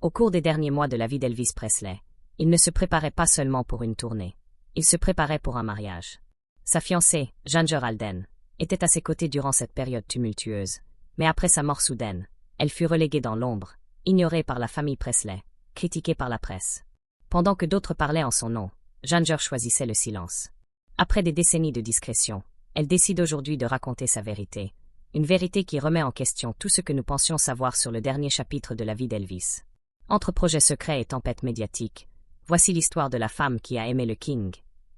Au cours des derniers mois de la vie d'Elvis Presley, il ne se préparait pas seulement pour une tournée, il se préparait pour un mariage. Sa fiancée, Ginger Alden, était à ses côtés durant cette période tumultueuse, mais après sa mort soudaine, elle fut reléguée dans l'ombre, ignorée par la famille Presley, critiquée par la presse. Pendant que d'autres parlaient en son nom, Ginger choisissait le silence. Après des décennies de discrétion, elle décide aujourd'hui de raconter sa vérité, une vérité qui remet en question tout ce que nous pensions savoir sur le dernier chapitre de la vie d'Elvis. Entre projets secrets et tempêtes médiatiques, voici l'histoire de la femme qui a aimé le King,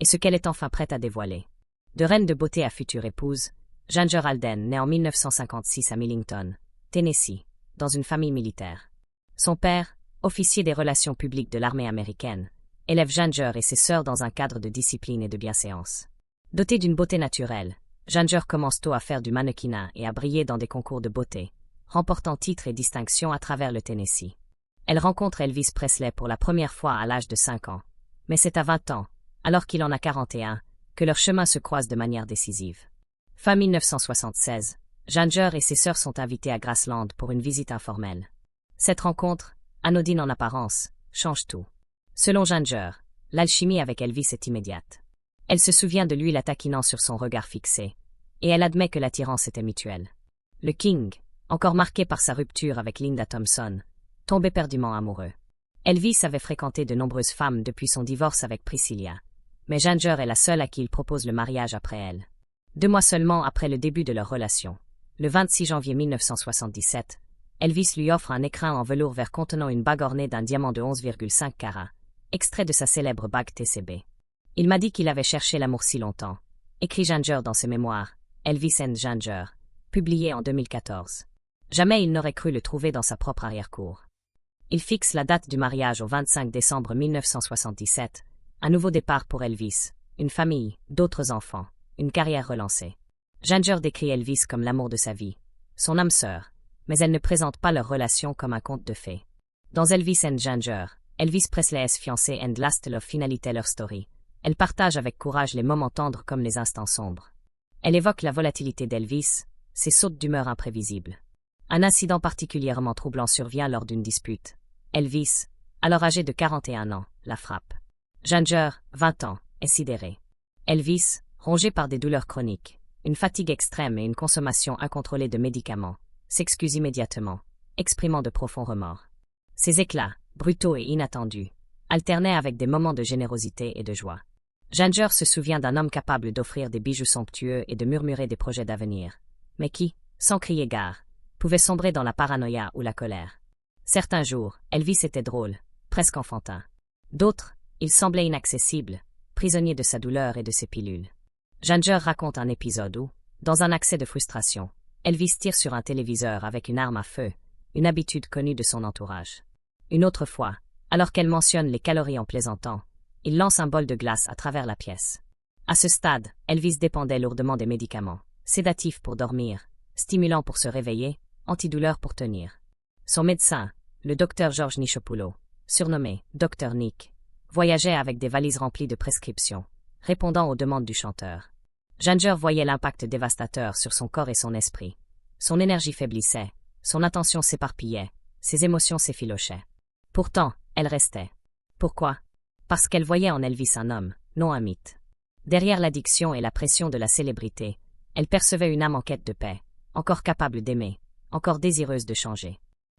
et ce qu'elle est enfin prête à dévoiler. De reine de beauté à future épouse, Ginger Alden naît en 1956 à Millington, Tennessee, dans une famille militaire. Son père, officier des relations publiques de l'armée américaine, élève Ginger et ses sœurs dans un cadre de discipline et de bienséance. Dotée d'une beauté naturelle, Ginger commence tôt à faire du mannequinat et à briller dans des concours de beauté, remportant titres et distinctions à travers le Tennessee. Elle rencontre Elvis Presley pour la première fois à l'âge de 5 ans, mais c'est à 20 ans, alors qu'il en a 41, que leurs chemins se croisent de manière décisive. Fin 1976, Ginger et ses sœurs sont invitées à Graceland pour une visite informelle. Cette rencontre, anodine en apparence, change tout. Selon Ginger, l'alchimie avec Elvis est immédiate. Elle se souvient de lui la taquinant sur son regard fixé, et elle admet que l'attirance était mutuelle. Le King, encore marqué par sa rupture avec Linda Thompson, tombe éperdument amoureux. Elvis avait fréquenté de nombreuses femmes depuis son divorce avec Priscilla, mais Ginger est la seule à qui il propose le mariage après elle. 2 mois seulement après le début de leur relation, le 26 janvier 1977, Elvis lui offre un écrin en velours vert contenant une bague ornée d'un diamant de 11,5 carats, extrait de sa célèbre bague TCB. Il m'a dit qu'il avait cherché l'amour si longtemps, écrit Ginger dans ses mémoires, Elvis and Ginger, publiés en 2014. Jamais il n'aurait cru le trouver dans sa propre arrière-cour. Il fixe la date du mariage au 25 décembre 1977, un nouveau départ pour Elvis, une famille, d'autres enfants, une carrière relancée. Ginger décrit Elvis comme l'amour de sa vie, son âme sœur, mais elle ne présente pas leur relation comme un conte de fées. Dans Elvis and Ginger, Elvis Presley's fiancée and last love finalité leur story. Elle partage avec courage les moments tendres comme les instants sombres. Elle évoque la volatilité d'Elvis, ses sautes d'humeur imprévisibles. Un incident particulièrement troublant survient lors d'une dispute. Elvis, alors âgé de 41 ans, la frappe. Ginger, 20 ans, est sidérée. Elvis, rongé par des douleurs chroniques, une fatigue extrême et une consommation incontrôlée de médicaments, s'excuse immédiatement, exprimant de profonds remords. Ses éclats, brutaux et inattendus, alternaient avec des moments de générosité et de joie. Ginger se souvient d'un homme capable d'offrir des bijoux somptueux et de murmurer des projets d'avenir, mais qui, sans crier gare, pouvait sombrer dans la paranoïa ou la colère. Certains jours, Elvis était drôle, presque enfantin. D'autres, il semblait inaccessible, prisonnier de sa douleur et de ses pilules. Ginger raconte un épisode où, dans un accès de frustration, Elvis tire sur un téléviseur avec une arme à feu, une habitude connue de son entourage. Une autre fois, alors qu'elle mentionne les calories en plaisantant, il lance un bol de glace à travers la pièce. À ce stade, Elvis dépendait lourdement des médicaments, sédatifs pour dormir, stimulants pour se réveiller, antidouleurs pour tenir. Son médecin, le docteur George Nichopoulos, surnommé Dr Nick, voyageait avec des valises remplies de prescriptions, répondant aux demandes du chanteur. Ginger voyait l'impact dévastateur sur son corps et son esprit. Son énergie faiblissait, son attention s'éparpillait, ses émotions s'effilochaient. Pourtant, elle restait. Pourquoi? Parce qu'elle voyait en Elvis un homme, non un mythe. Derrière l'addiction et la pression de la célébrité, elle percevait une âme en quête de paix, encore capable d'aimer, encore désireuse de changer.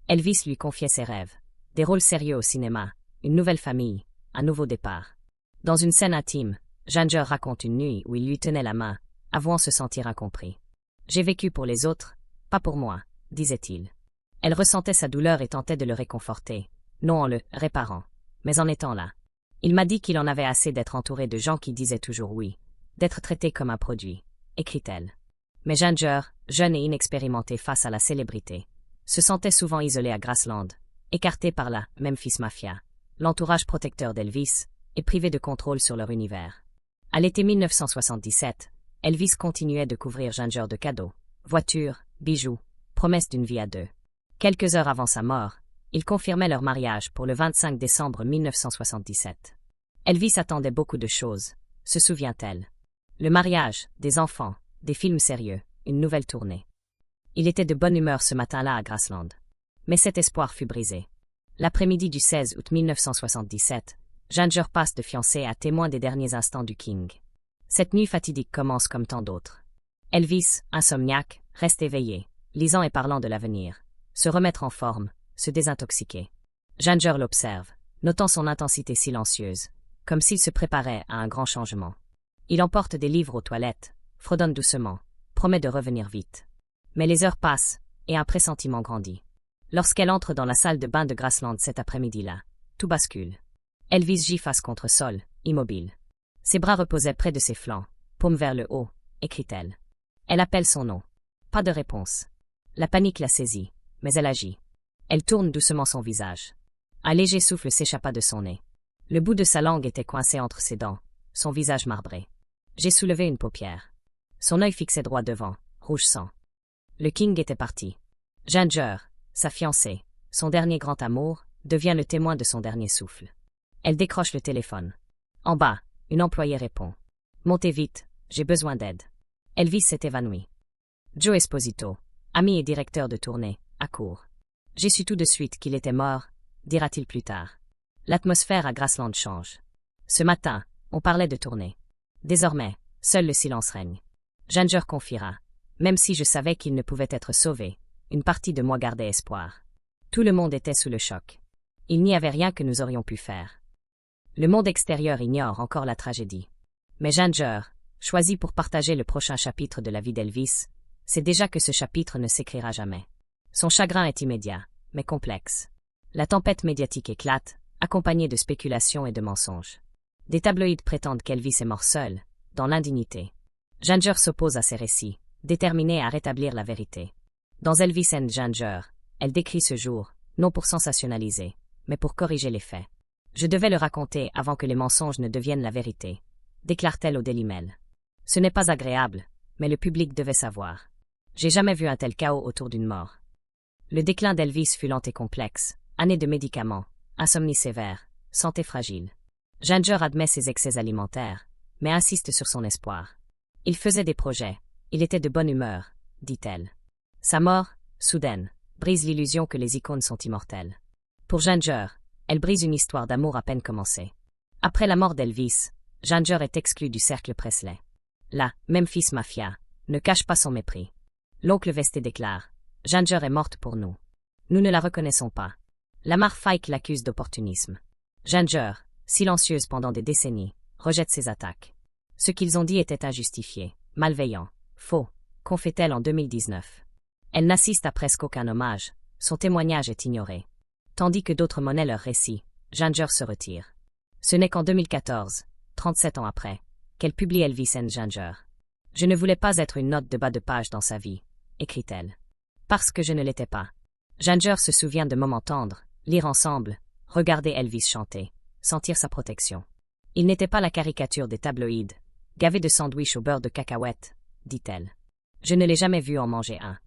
Elvis lui confiait ses rêves, des rôles sérieux au cinéma, une nouvelle famille, un nouveau départ. Dans une scène intime, Ginger raconte une nuit où il lui tenait la main, avouant se sentir incompris. « J'ai vécu pour les autres, pas pour moi », disait-il. Elle ressentait sa douleur et tentait de le réconforter, non en le réparant, mais en étant là. Il m'a dit qu'il en avait assez d'être entouré de gens qui disaient toujours oui, d'être traité comme un produit, écrit-elle. Mais Ginger, jeune et inexpérimentée face à la célébrité, se sentait souvent isolée à Graceland, écartée par la Memphis Mafia, l'entourage protecteur d'Elvis, et privée de contrôle sur leur univers. À l'été 1977, Elvis continuait de couvrir Ginger de cadeaux, voitures, bijoux, promesses d'une vie à deux. Quelques heures avant sa mort, il confirmait leur mariage pour le 25 décembre 1977. Elvis attendait beaucoup de choses, se souvient-elle. Le mariage, des enfants, des films sérieux, une nouvelle tournée. Il était de bonne humeur ce matin-là à Graceland. Mais cet espoir fut brisé. L'après-midi du 16 août 1977, Ginger passe de fiancé à témoin des derniers instants du King. Cette nuit fatidique commence comme tant d'autres. Elvis, insomniaque, reste éveillé, lisant et parlant de l'avenir. Se remettre en forme, se désintoxiquer. Ginger l'observe, notant son intensité silencieuse, comme s'il se préparait à un grand changement. Il emporte des livres aux toilettes, fredonne doucement, promet de revenir vite. Mais les heures passent, et un pressentiment grandit. Lorsqu'elle entre dans la salle de bain de Graceland cet après-midi-là, tout bascule. Elvis gît face contre sol, immobile. Ses bras reposaient près de ses flancs, paume vers le haut, écrit-elle. Elle appelle son nom. Pas de réponse. La panique la saisit, mais elle agit. Elle tourne doucement son visage. Un léger souffle s'échappa de son nez. Le bout de sa langue était coincé entre ses dents, son visage marbré. J'ai soulevé une paupière. Son œil fixait droit devant, rouge sang. Le King était parti. Ginger, sa fiancée, son dernier grand amour, devient le témoin de son dernier souffle. Elle décroche le téléphone. En bas, une employée répond. Montez vite, j'ai besoin d'aide. Elvis s'est évanoui. Joe Esposito, ami et directeur de tournée, accourt. J'ai su tout de suite qu'il était mort, dira-t-il plus tard. L'atmosphère à Graceland change. Ce matin, on parlait de tournée. Désormais, seul le silence règne. Ginger confiera. Même si je savais qu'il ne pouvait être sauvé, une partie de moi gardait espoir. Tout le monde était sous le choc. Il n'y avait rien que nous aurions pu faire. Le monde extérieur ignore encore la tragédie. Mais Ginger, choisie pour partager le prochain chapitre de la vie d'Elvis, sait déjà que ce chapitre ne s'écrira jamais. Son chagrin est immédiat, mais complexe. La tempête médiatique éclate, accompagnée de spéculations et de mensonges. Des tabloïds prétendent qu'Elvis est mort seul, dans l'indignité. Ginger s'oppose à ces récits, déterminée à rétablir la vérité. Dans Elvis and Ginger, elle décrit ce jour, non pour sensationnaliser, mais pour corriger les faits. Je devais le raconter avant que les mensonges ne deviennent la vérité, déclare-t-elle au Daily Mail. Ce n'est pas agréable, mais le public devait savoir. J'ai jamais vu un tel chaos autour d'une mort. Le déclin d'Elvis fut lent et complexe, années de médicaments, insomnie sévère, santé fragile. Ginger admet ses excès alimentaires, mais insiste sur son espoir. Il faisait des projets, il était de bonne humeur, dit-elle. Sa mort, soudaine, brise l'illusion que les icônes sont immortelles. Pour Ginger, elle brise une histoire d'amour à peine commencée. Après la mort d'Elvis, Ginger est exclue du cercle Presley. La Memphis Mafia ne cache pas son mépris. L'oncle Vesté déclare « Ginger est morte pour nous. Nous ne la reconnaissons pas. » Lamar Fike l'accuse d'opportunisme. Ginger, silencieuse pendant des décennies, rejette ses attaques. Ce qu'ils ont dit était injustifié, malveillant, faux, confie-t-elle en 2019. Elle n'assiste à presque aucun hommage, son témoignage est ignoré. Tandis que d'autres monnaient leurs récits, Ginger se retire. Ce n'est qu'en 2014, 37 ans après, qu'elle publie Elvis and Ginger. Je ne voulais pas être une note de bas de page dans sa vie, écrit-elle. Parce que je ne l'étais pas. Ginger se souvient de moments tendres, lire ensemble, regarder Elvis chanter, sentir sa protection. Il n'était pas la caricature des tabloïds, gavé de sandwichs au beurre de cacahuètes, dit-elle. Je ne l'ai jamais vu en manger un.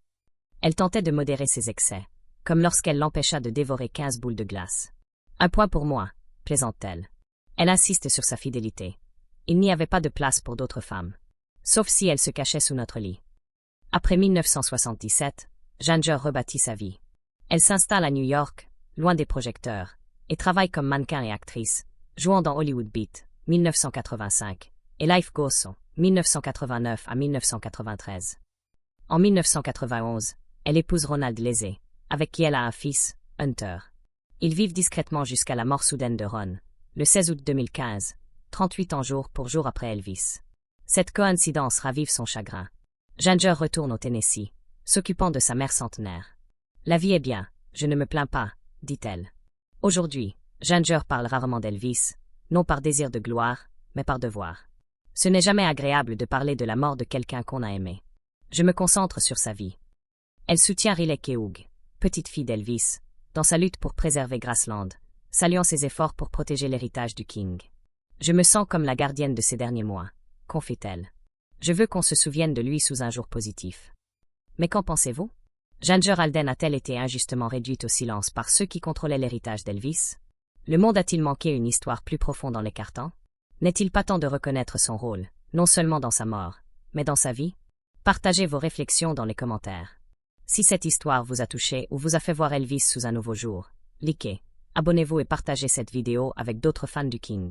Elle tentait de modérer ses excès, comme lorsqu'elle l'empêcha de dévorer 15 boules de glace. Un point pour moi, plaisante-t-elle. Elle insiste sur sa fidélité. Il n'y avait pas de place pour d'autres femmes. Sauf si elle se cachait sous notre lit. Après 1977, Ginger rebâtit sa vie. Elle s'installe à New York, loin des projecteurs, et travaille comme mannequin et actrice, jouant dans Hollywood Beat, 1985, et Life Goes On, 1989 à 1993. En 1991, elle épouse Ronald Lezé, avec qui elle a un fils, Hunter. Ils vivent discrètement jusqu'à la mort soudaine de Ron, le 16 août 2015, 38 ans jour pour jour après Elvis. Cette coïncidence ravive son chagrin. Ginger retourne au Tennessee, s'occupant de sa mère centenaire. La vie est bien, je ne me plains pas, dit-elle. Aujourd'hui, Ginger parle rarement d'Elvis, non par désir de gloire, mais par devoir. Ce n'est jamais agréable de parler de la mort de quelqu'un qu'on a aimé. Je me concentre sur sa vie. Elle soutient Riley Keough, petite fille d'Elvis, dans sa lutte pour préserver Graceland, saluant ses efforts pour protéger l'héritage du King. Je me sens comme la gardienne de ces derniers mois, confie-t-elle. Je veux qu'on se souvienne de lui sous un jour positif. Mais qu'en pensez-vous? Ginger Alden a-t-elle été injustement réduite au silence par ceux qui contrôlaient l'héritage d'Elvis? Le monde a-t-il manqué une histoire plus profonde en l'écartant? N'est-il pas temps de reconnaître son rôle, non seulement dans sa mort, mais dans sa vie? Partagez vos réflexions dans les commentaires. Si cette histoire vous a touché ou vous a fait voir Elvis sous un nouveau jour, likez, Abonnez-vous et partagez cette vidéo avec d'autres fans du King.